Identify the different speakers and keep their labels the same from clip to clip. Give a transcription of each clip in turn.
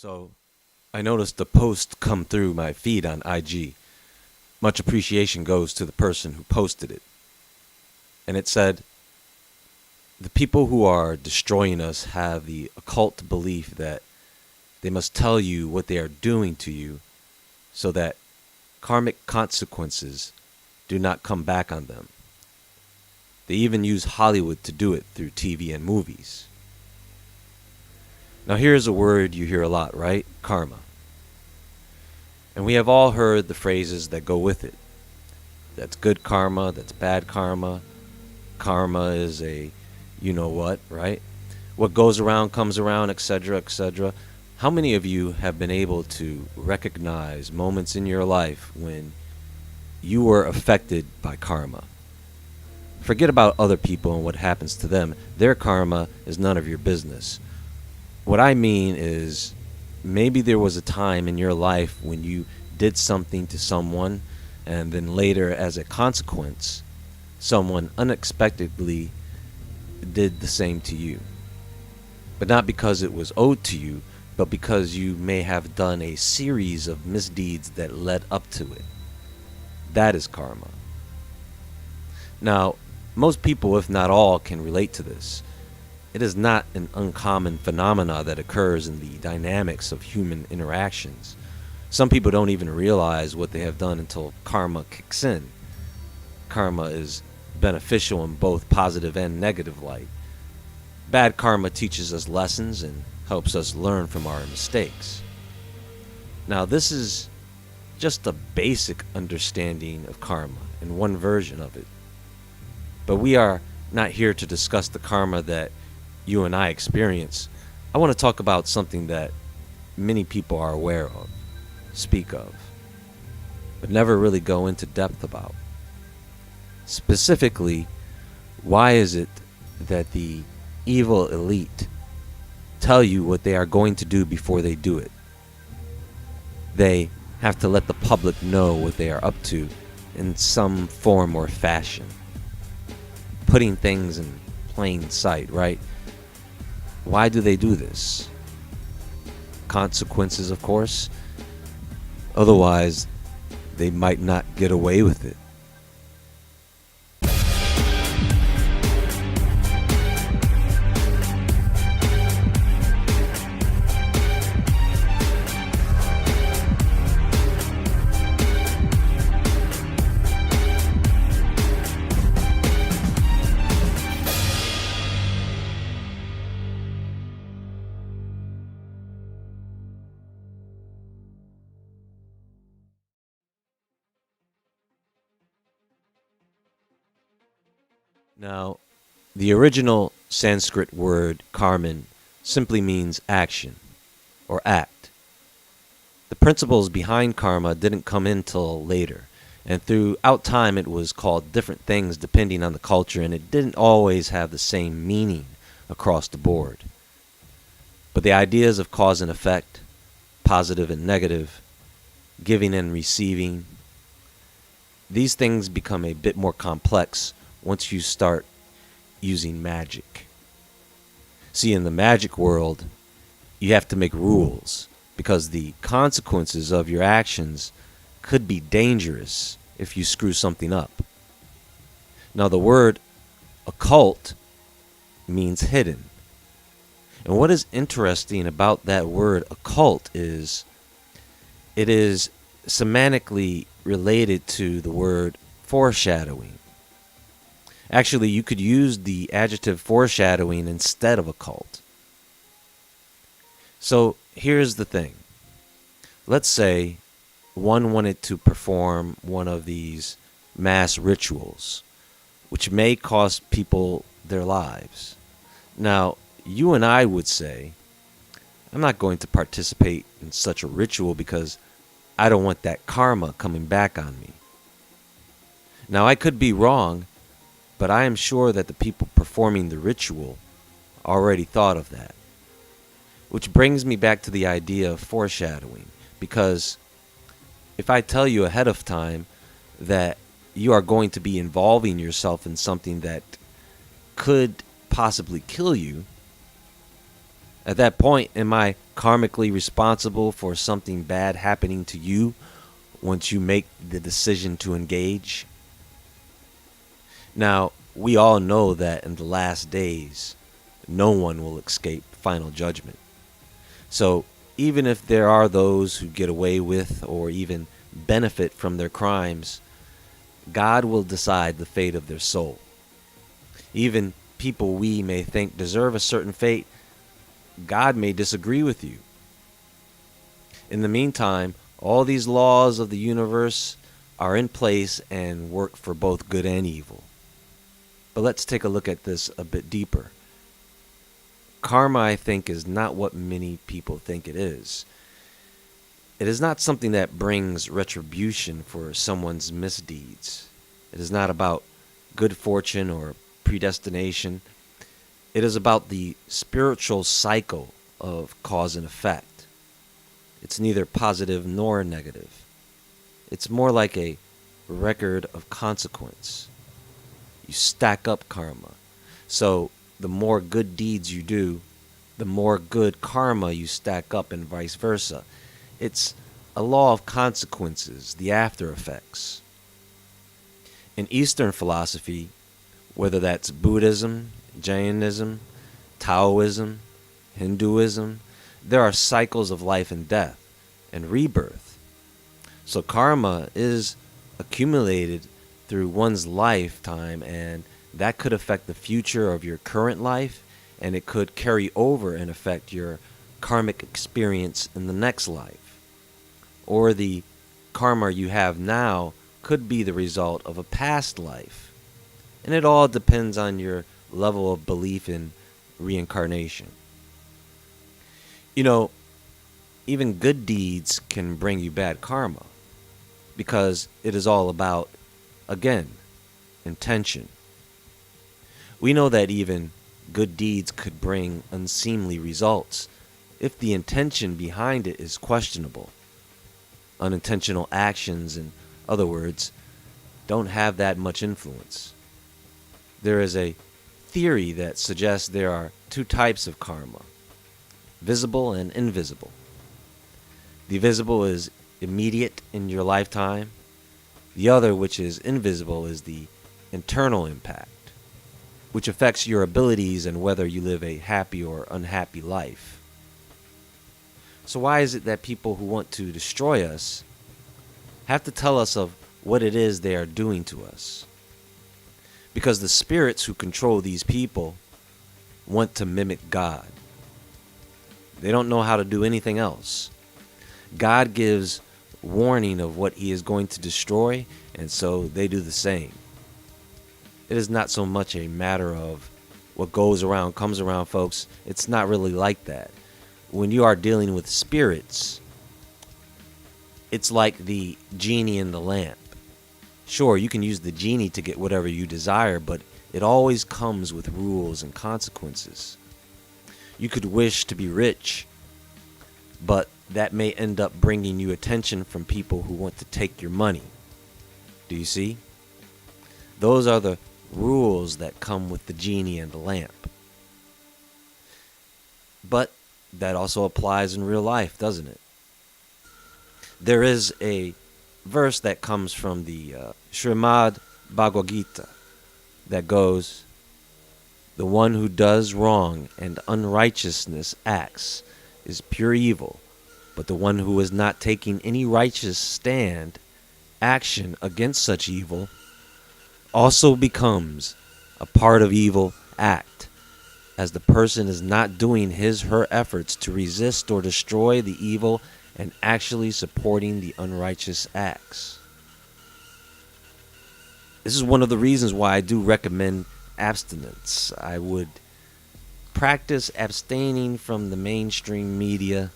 Speaker 1: So I noticed a post come through my feed on IG. Much appreciation goes to the person who posted it. And it said, the people who are destroying us have the occult belief that they must tell you what they are doing to you so that karmic consequences do not come back on them. They even use Hollywood to do it through TV and movies. Now here's a word you hear a lot, right? Karma. And we have all heard the phrases that go with it. That's good karma, that's bad karma. Karma is a you know what, right? What goes around comes around, etc., etc. How many of you have been able to recognize moments in your life when you were affected by karma? Forget about other people and what happens to them. Their karma is none of your business. What I mean is, maybe there was a time in your life when you did something to someone, and then later, as a consequence, someone unexpectedly did the same to you. But not because it was owed to you, but because you may have done a series of misdeeds that led up to it. That is karma. Now, most people, if not all, can relate to this. It is not an uncommon phenomena that occurs in the dynamics of human interactions. Some people don't even realize what they have done until karma kicks in. Karma is beneficial in both positive and negative light. Bad karma teaches us lessons and helps us learn from our mistakes. Now, this is just a basic understanding of karma and one version of it. But we are not here to discuss the karma that you and I experience. I want to talk about something that many people are aware of, speak of, but never really go into depth about. Specifically, why is it that the evil elite tell you what they are going to do before they do it? They have to let the public know what they are up to in some form or fashion. Putting things in plain sight, right? Why do they do this? Consequences, of course. Otherwise, they might not get away with it. Now, the original Sanskrit word karman simply means action or act. The principles behind karma didn't come in till later, and throughout time it was called different things depending on the culture, and it didn't always have the same meaning across the board. But the ideas of cause and effect, positive and negative, giving and receiving, these things become a bit more complex once you start using magic. See, in the magic world, you have to make rules because the consequences of your actions could be dangerous if you screw something up. Now, the word occult means hidden. And what is interesting about that word occult is it is semantically related to the word foreshadowing. Actually, you could use the adjective foreshadowing instead of occult. So here's the thing. Let's say one wanted to perform one of these mass rituals, which may cost people their lives. Now, you and I would say, I'm not going to participate in such a ritual because I don't want that karma coming back on me. Now, I could be wrong, but I am sure that the people performing the ritual already thought of that. Which brings me back to the idea of foreshadowing. Because if I tell you ahead of time that you are going to be involving yourself in something that could possibly kill you, At that point, am I karmically responsible for something bad happening to you once you make the decision to engage? Now, we all know that in the last days, no one will escape final judgment. So, even if there are those who get away with or even benefit from their crimes, God will decide the fate of their soul. Even people we may think deserve a certain fate, God may disagree with you. In the meantime, all these laws of the universe are in place and work for both good and evil. But let's take a look at this a bit deeper. Karma, I think, is not what many people think it is. It is not something that brings retribution for someone's misdeeds. It is not about good fortune or predestination. It is about the spiritual cycle of cause and effect. It's neither positive nor negative. It's more like a record of consequence. You stack up karma. So the more good deeds you do, the more good karma you stack up, and vice versa. It's a law of consequences, the after effects. In Eastern philosophy, whether that's Buddhism, Jainism, Taoism, Hinduism, there are cycles of life and death and rebirth. So karma is accumulated through one's lifetime, and that could affect the future of your current life, and it could carry over and affect your karmic experience in the next life. Or the karma you have now could be the result of a past life. And it all depends on your level of belief in reincarnation. You know, even good deeds can bring you bad karma, because it is all about, again, intention. We know that even good deeds could bring unseemly results if the intention behind it is questionable. Unintentional actions, in other words, don't have that much influence. There is a theory that suggests there are two types of karma, visible and invisible. The visible is immediate in your lifetime. The other, which is invisible, is the internal impact, which affects your abilities and whether you live a happy or unhappy life. So why is it that people who want to destroy us have to tell us of what it is they are doing to us? Because the spirits who control these people want to mimic God. They don't know how to do anything else. God gives warning of what he is going to destroy, and so they do the same. It is not so much a matter of what goes around comes around, folks. It's not really like that. When you are dealing with spirits, it's like the genie in the lamp. Sure, you can use the genie to get whatever you desire, but it always comes with rules and consequences. You could wish to be rich, but that may end up bringing you attention from people who want to take your money. Do you see? Those are the rules that come with the genie and the lamp. But that also applies in real life, doesn't it? There is a verse that comes from the Srimad Bhagavad Gita that goes, "The one who does wrong and unrighteousness acts is pure evil, but the one who is not taking any righteous action against such evil also becomes a part of evil act, as the person is not doing his/her efforts to resist or destroy the evil and actually supporting the unrighteous acts." This is one of the reasons why I do recommend abstinence. I would practice abstaining from the mainstream media,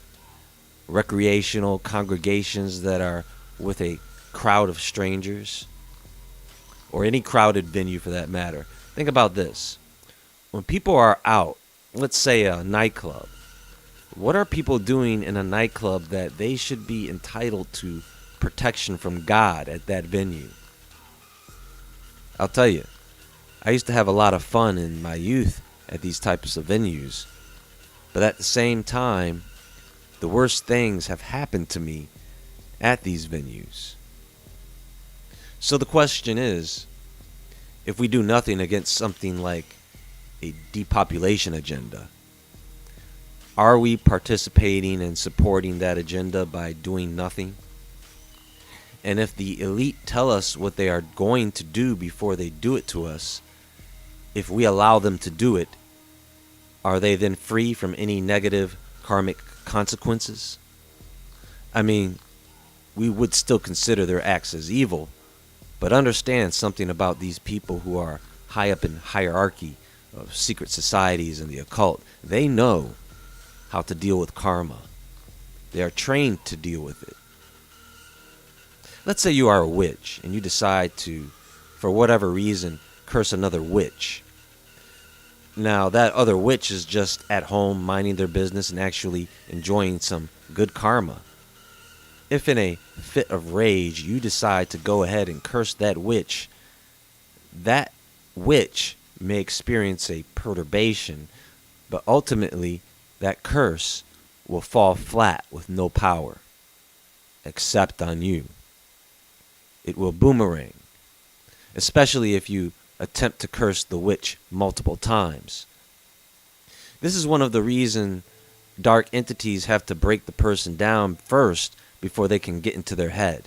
Speaker 1: recreational congregations that are with a crowd of strangers, or any crowded venue for that matter. Think about this. When people are out, let's say a nightclub, what are people doing in a nightclub that they should be entitled to protection from God at that venue? I'll tell you, I used to have a lot of fun in my youth at these types of venues. But at the same time, the worst things have happened to me at these venues. So the question is, if we do nothing against something like a depopulation agenda, are we participating and supporting that agenda by doing nothing? And if the elite tell us what they are going to do before they do it to us, if we allow them to do it, are they then free from any negative karmic consequences? I mean, we would still consider their acts as evil, but understand something about these people who are high up in hierarchy of secret societies and the occult. They know how to deal with karma. They are trained to deal with it. Let's say you are a witch and you decide to, for whatever reason, curse another witch. Now, that other witch is just at home minding their business and actually enjoying some good karma. If in a fit of rage you decide to go ahead and curse that witch may experience a perturbation, but ultimately that curse will fall flat with no power, except on you. It will boomerang, especially if you attempt to curse the witch multiple times. This is one of the reasons dark entities have to break the person down first before they can get into their head.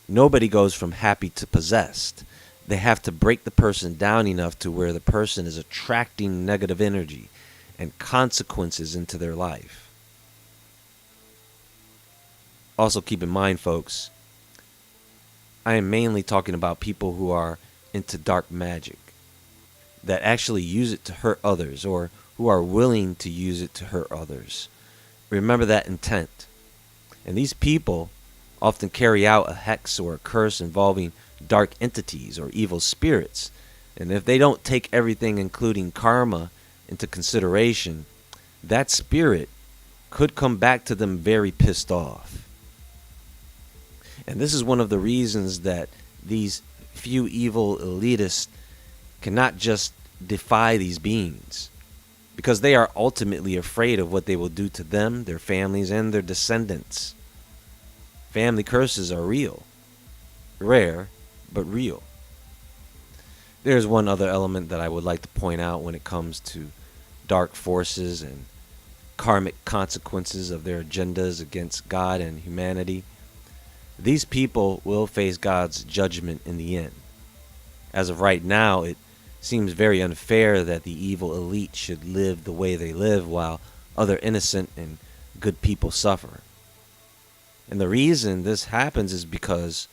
Speaker 1: Nobody goes from happy to possessed. They have to break the person down enough to where the person is attracting negative energy and consequences into their life. Also keep in mind, folks, I am mainly talking about people who are into dark magic, that actually use it to hurt others, or who are willing to use it to hurt others. Remember that intent. And these people often carry out a hex or a curse involving dark entities or evil spirits. And if they don't take everything, including karma, into consideration, that spirit could come back to them very pissed off. And this is one of the reasons that these few evil elitists cannot just defy these beings, because they are ultimately afraid of what they will do to them, their families, and their descendants. Family curses are real. Rare, but real. There's one other element that I would like to point out when it comes to dark forces and karmic consequences of their agendas against God and humanity. These people will face God's judgment in the end. As of right now, it seems very unfair that the evil elite should live the way they live while other innocent and good people suffer. And the reason this happens is because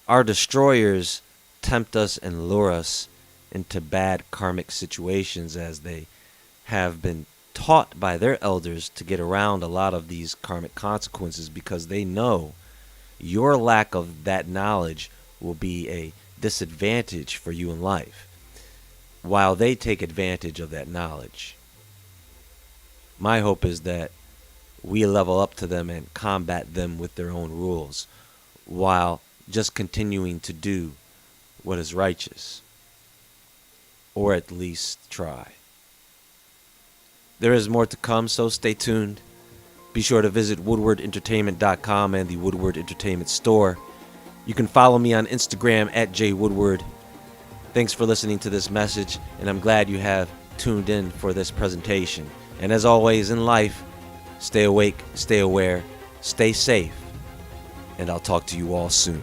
Speaker 1: our destroyers tempt us and lure us into bad karmic situations, as they have been taught by their elders to get around a lot of these karmic consequences, because they know your lack of that knowledge will be a disadvantage for you in life, while they take advantage of that knowledge. My hope is that we level up to them and combat them with their own rules, while just continuing to do what is righteous, or at least try. There is more to come, so stay tuned. Be sure to visit woodwardentertainment.com and the Woodward Entertainment Store. You can follow me on Instagram at jwoodward. Thanks for listening to this message, and I'm glad you have tuned in for this presentation. And as always in life, stay awake, stay aware, stay safe, and I'll talk to you all soon.